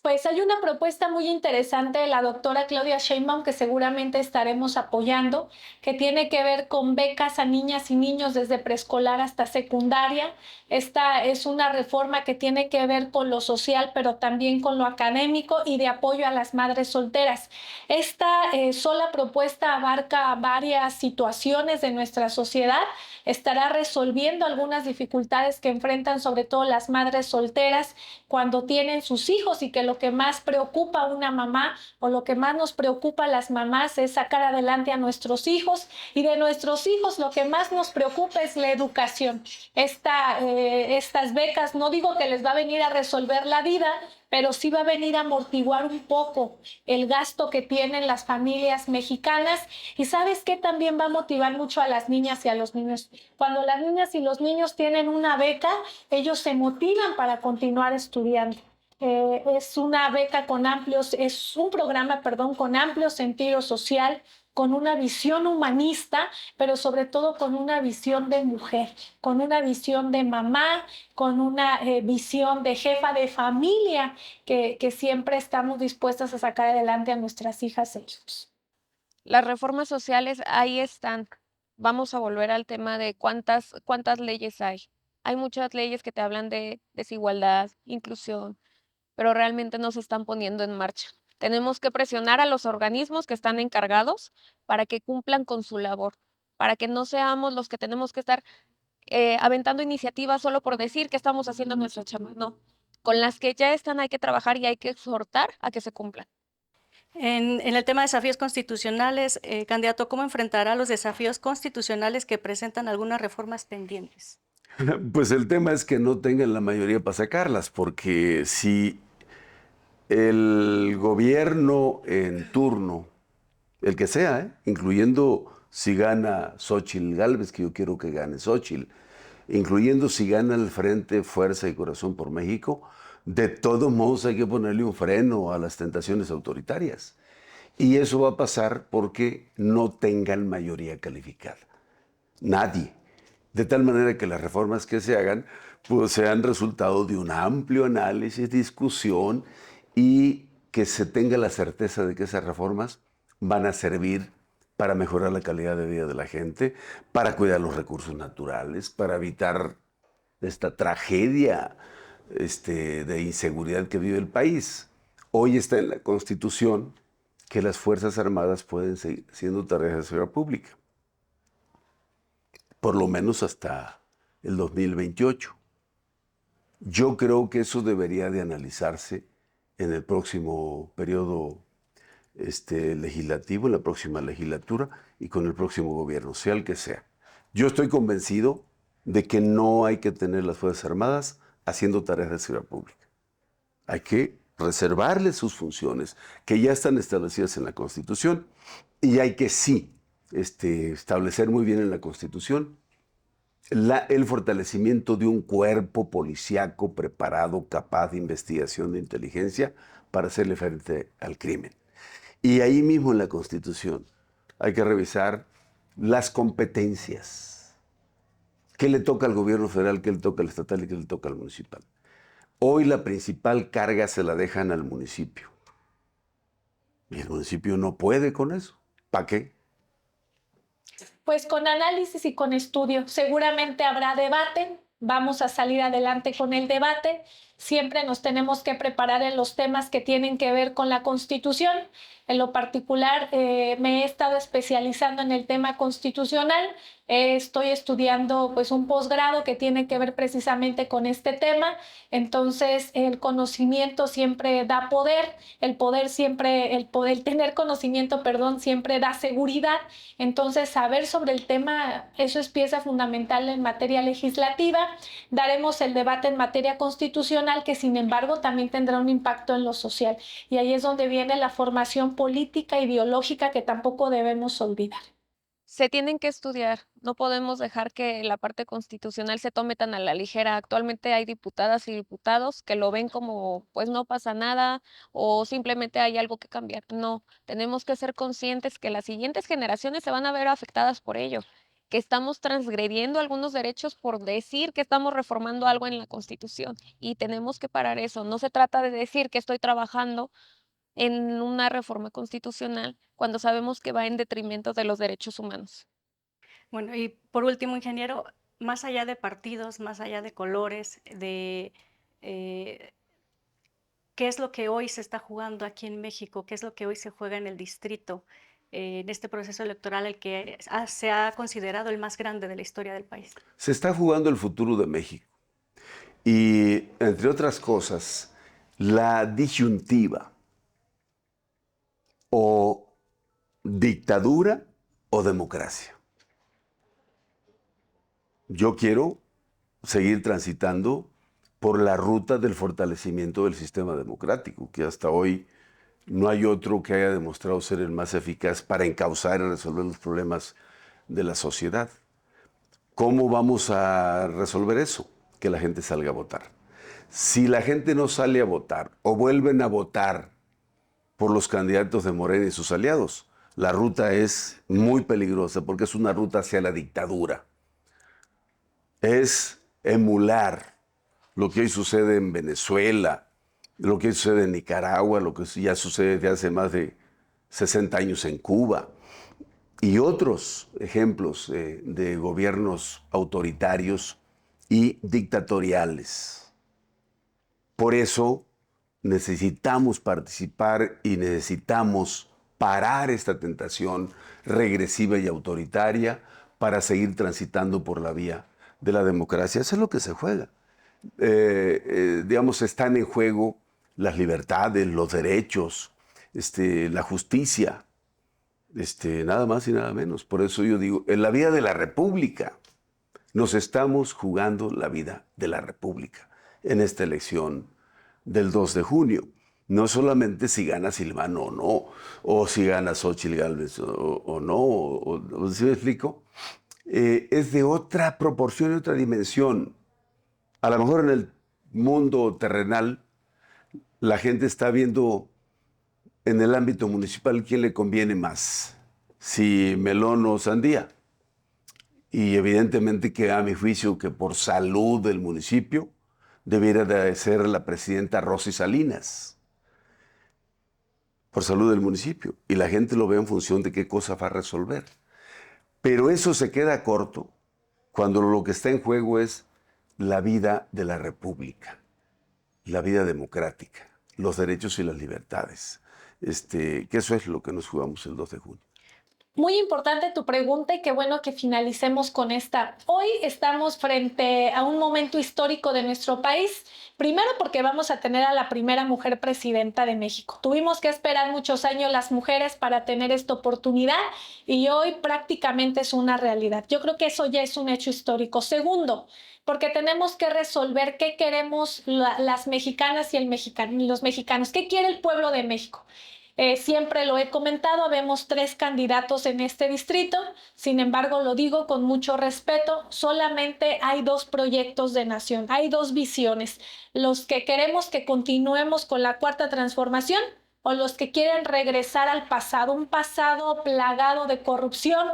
Pues hay una propuesta muy interesante de la doctora Claudia Sheinbaum que seguramente estaremos apoyando, que tiene que ver con becas a niñas y niños desde preescolar hasta secundaria. Esta es una reforma que tiene que ver con lo social, pero también con lo académico y de apoyo a las madres solteras. Esta sola propuesta abarca varias situaciones de nuestra sociedad, estará resolviendo algunas dificultades que enfrentan sobre todo las madres solteras cuando tienen sus hijos y que lo lo que más preocupa a una mamá o lo que más nos preocupa a las mamás es sacar adelante a nuestros hijos, y de nuestros hijos lo que más nos preocupa es la educación. Estas becas, no digo que les va a venir a resolver la vida, pero sí va a venir a amortiguar un poco el gasto que tienen las familias mexicanas. Y ¿sabes qué? También va a motivar mucho a las niñas y a los niños. Cuando las niñas y los niños tienen una beca, ellos se motivan para continuar estudiando. Es una beca con es un programa, perdón, con amplio sentido social, con una visión humanista, pero sobre todo con una visión de mujer, con una visión de mamá, con una visión de jefa de familia, que siempre estamos dispuestas a sacar adelante a nuestras hijas e hijos. Las reformas sociales ahí están. Vamos a volver al tema de cuántas leyes hay. Hay muchas leyes que te hablan de desigualdad, inclusión, pero realmente no se están poniendo en marcha. Tenemos que presionar a los organismos que están encargados para que cumplan con su labor, para que no seamos los que tenemos que estar aventando iniciativas solo por decir que estamos haciendo nuestra chamba. No, con las que ya están hay que trabajar y hay que exhortar a que se cumplan. En el tema de desafíos constitucionales, candidato, ¿cómo enfrentará los desafíos constitucionales que presentan algunas reformas pendientes? Pues el tema es que no tengan la mayoría para sacarlas, porque si el gobierno en turno, el que sea, incluyendo si gana Xóchitl Gálvez, que yo quiero que gane Xóchitl, incluyendo si gana el Frente Fuerza y Corazón por México, de todos modos hay que ponerle un freno a las tentaciones autoritarias. Y eso va a pasar porque no tengan mayoría calificada. Nadie. De tal manera que las reformas que se hagan pues, sean resultado de un amplio análisis, discusión, y que se tenga la certeza de que esas reformas van a servir para mejorar la calidad de vida de la gente, para cuidar los recursos naturales, para evitar esta tragedia de inseguridad que vive el país. Hoy está en la Constitución que las Fuerzas Armadas pueden seguir siendo tareas de seguridad pública, por lo menos hasta el 2028. Yo creo que eso debería de analizarse en el próximo periodo legislativo, en la próxima legislatura y con el próximo gobierno, sea el que sea. Yo estoy convencido de que no hay que tener las Fuerzas Armadas haciendo tareas de seguridad pública. Hay que reservarles sus funciones, que ya están establecidas en la Constitución, y hay que sí establecer muy bien en la Constitución el fortalecimiento de un cuerpo policíaco preparado, capaz de investigación, de inteligencia, para hacerle frente al crimen. Y ahí mismo en la Constitución hay que revisar las competencias. ¿Qué le toca al gobierno federal, qué le toca al estatal y qué le toca al municipal? Hoy la principal carga se la dejan al municipio. Y el municipio no puede con eso. ¿Para qué? Pues con análisis y con estudio. Seguramente habrá debate, vamos a salir adelante con el debate. Siempre nos tenemos que preparar en los temas que tienen que ver con la Constitución. En lo particular, me he estado especializando en el tema constitucional. Estoy estudiando pues, un posgrado que tiene que ver precisamente con este tema. Entonces, el conocimiento siempre da poder. El tener conocimiento, perdón, siempre da seguridad. Entonces, saber sobre el tema, eso es pieza fundamental en materia legislativa. Daremos el debate en materia constitucional, que sin embargo también tendrá un impacto en lo social. Y ahí es donde viene la formación política, ideológica, que tampoco debemos olvidar. Se tienen que estudiar, no podemos dejar que la parte constitucional se tome tan a la ligera. Actualmente hay diputadas y diputados que lo ven como, pues no pasa nada o simplemente hay algo que cambiar. No, tenemos que ser conscientes que las siguientes generaciones se van a ver afectadas por ello, que estamos transgrediendo algunos derechos por decir que estamos reformando algo en la Constitución y tenemos que parar eso. No se trata de decir que estoy trabajando en una reforma constitucional cuando sabemos que va en detrimento de los derechos humanos. Bueno, y por último, ingeniero, más allá de partidos, más allá de colores, eh, ¿qué es lo que hoy se está jugando aquí en México? ¿Qué es lo que hoy se juega en el distrito, en este proceso electoral, el que se ha considerado el más grande de la historia del país? Se está jugando el futuro de México. Y, entre otras cosas, la disyuntiva o dictadura o democracia. Yo quiero seguir transitando por la ruta del fortalecimiento del sistema democrático, que hasta hoy no hay otro que haya demostrado ser el más eficaz para encauzar y resolver los problemas de la sociedad. ¿Cómo vamos a resolver eso? Que la gente salga a votar. Si la gente no sale a votar o vuelven a votar por los candidatos de Morena y sus aliados, la ruta es muy peligrosa porque es una ruta hacia la dictadura. Es emular lo que hoy sucede en Venezuela, lo que hoy sucede en Nicaragua, lo que ya sucede desde hace más de 60 años en Cuba y otros ejemplos de gobiernos autoritarios y dictatoriales. Por eso necesitamos participar y necesitamos parar esta tentación regresiva y autoritaria para seguir transitando por la vía de la democracia. Eso es lo que se juega. Digamos, están en juego las libertades, los derechos, la justicia, nada más y nada menos. Por eso yo digo, en la vida de la República, nos estamos jugando la vida de la República en esta elección del 2 de junio. No solamente si gana Silvano o no, o si gana Xóchitl Gálvez o no, ¿sí me explico? Es de otra proporción y otra dimensión. A lo mejor en el mundo terrenal la gente está viendo en el ámbito municipal quién le conviene más, si melón o sandía. Y evidentemente que a mi juicio que por salud del municipio debiera de ser la presidenta Rosy Salinas, por salud del municipio. Y la gente lo ve en función de qué cosa va a resolver. Pero eso se queda corto cuando lo que está en juego es la vida de la República, la vida democrática, los derechos y las libertades. Que eso es lo que nos jugamos el 2 de junio. Muy importante tu pregunta y qué bueno que finalicemos con esta. Hoy estamos frente a un momento histórico de nuestro país, primero porque vamos a tener a la primera mujer presidenta de México. Tuvimos que esperar muchos años las mujeres para tener esta oportunidad y hoy prácticamente es una realidad. Yo creo que eso ya es un hecho histórico. Segundo, porque tenemos que resolver qué queremos las mexicanas y los mexicanos, qué quiere el pueblo de México. Siempre lo he comentado, vemos 3 candidatos en este distrito, sin embargo lo digo con mucho respeto, solamente hay 2 proyectos de nación, hay 2 visiones, los que queremos que continuemos con la cuarta transformación o los que quieren regresar al pasado, un pasado plagado de corrupción,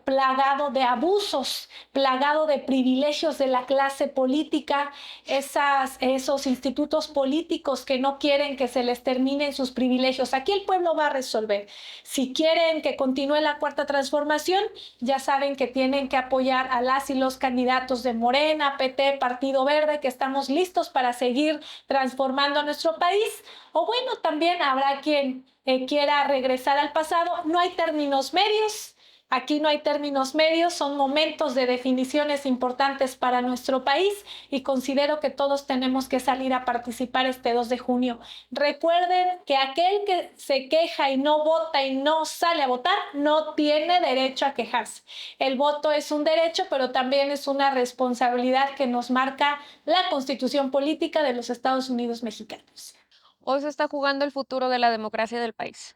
plagado de abusos, plagado de privilegios de la clase política, esos institutos políticos que no quieren que se les terminen sus privilegios. Aquí el pueblo va a resolver. Si quieren que continúe la cuarta transformación, ya saben que tienen que apoyar a las y los candidatos de Morena, PT, Partido Verde, que estamos listos para seguir transformando a nuestro país. O bueno, también habrá quien quiera regresar al pasado. No hay términos medios. Aquí no hay términos medios, son momentos de definiciones importantes para nuestro país y considero que todos tenemos que salir a participar este 2 de junio. Recuerden que aquel que se queja y no vota y no sale a votar no tiene derecho a quejarse. El voto es un derecho, pero también es una responsabilidad que nos marca la Constitución Política de los Estados Unidos mexicanos. Hoy se está jugando el futuro de la democracia del país.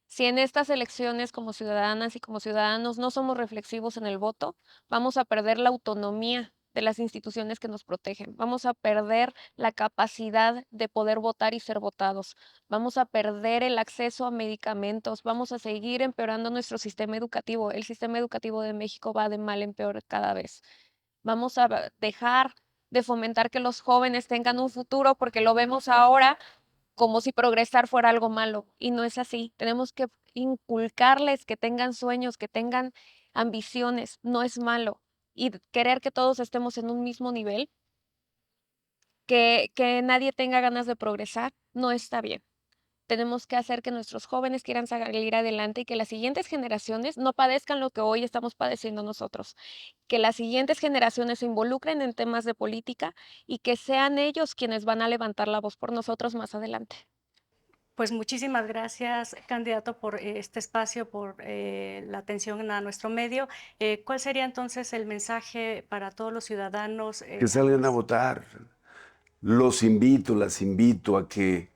Si en estas elecciones como ciudadanas y como ciudadanos no somos reflexivos en el voto, vamos a perder la autonomía de las instituciones que nos protegen. Vamos a perder la capacidad de poder votar y ser votados. Vamos a perder el acceso a medicamentos. Vamos a seguir empeorando nuestro sistema educativo. El sistema educativo de México va de mal en peor cada vez. Vamos a dejar de fomentar que los jóvenes tengan un futuro porque lo vemos ahora como si progresar fuera algo malo, y no es así. Tenemos que inculcarles que tengan sueños, que tengan ambiciones, no es malo. Y querer que todos estemos en un mismo nivel, que nadie tenga ganas de progresar, no está bien. Tenemos que hacer que nuestros jóvenes quieran salir adelante y que las siguientes generaciones no padezcan lo que hoy estamos padeciendo nosotros. Que las siguientes generaciones se involucren en temas de política y que sean ellos quienes van a levantar la voz por nosotros más adelante. Pues muchísimas gracias, candidato, por este espacio, por la atención a nuestro medio. ¿Cuál sería entonces el mensaje para todos los ciudadanos? Que salgan a votar. Los invito, las invito a que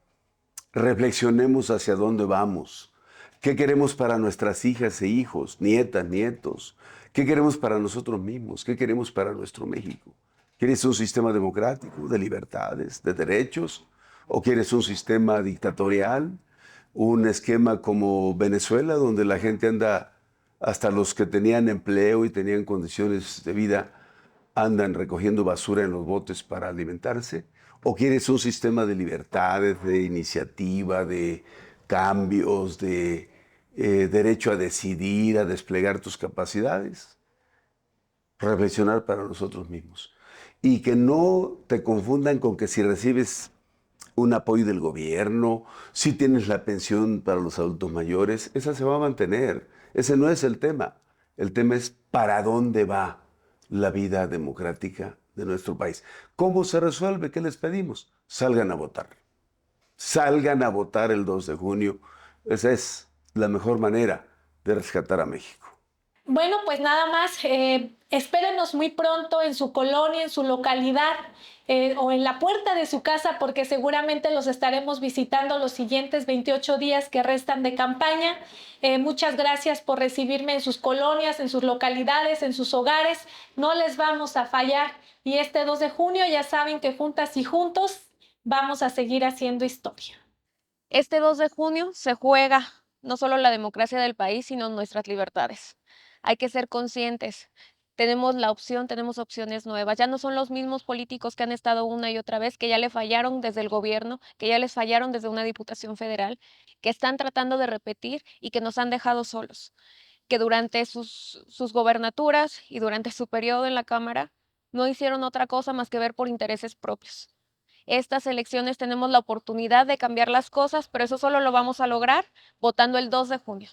reflexionemos hacia dónde vamos. ¿Qué queremos para nuestras hijas e hijos, nietas, nietos? ¿Qué queremos para nosotros mismos? ¿Qué queremos para nuestro México? ¿Quieres un sistema democrático, de libertades, de derechos? ¿O quieres un sistema dictatorial? ¿Un esquema como Venezuela, donde la gente anda, hasta los que tenían empleo y tenían condiciones de vida, andan recogiendo basura en los botes para alimentarse? ¿O quieres un sistema de libertades, de iniciativa, de cambios, de derecho a decidir, a desplegar tus capacidades? Reflexionar para nosotros mismos. Y que no te confundan con que si recibes un apoyo del gobierno, si tienes la pensión para los adultos mayores, esa se va a mantener. Ese no es el tema. El tema es para dónde va la vida democrática de nuestro país. ¿Cómo se resuelve? ¿Qué les pedimos? Salgan a votar. Salgan a votar el 2 de junio. Esa es la mejor manera de rescatar a México. Bueno, pues nada más, espérenos muy pronto en su colonia, en su localidad o en la puerta de su casa, porque seguramente los estaremos visitando los siguientes 28 días que restan de campaña. Muchas gracias por recibirme en sus colonias, en sus localidades, en sus hogares. No les vamos a fallar. Y este 2 de junio ya saben que juntas y juntos vamos a seguir haciendo historia. Este 2 de junio se juega no solo la democracia del país, sino nuestras libertades. Hay que ser conscientes. Tenemos la opción, tenemos opciones nuevas. Ya no son los mismos políticos que han estado una y otra vez, que ya le fallaron desde el gobierno, que ya les fallaron desde una diputación federal, que están tratando de repetir y que nos han dejado solos. Que durante sus gobernaturas y durante su periodo en la Cámara no hicieron otra cosa más que ver por intereses propios. Estas elecciones tenemos la oportunidad de cambiar las cosas, pero eso solo lo vamos a lograr votando el 2 de junio.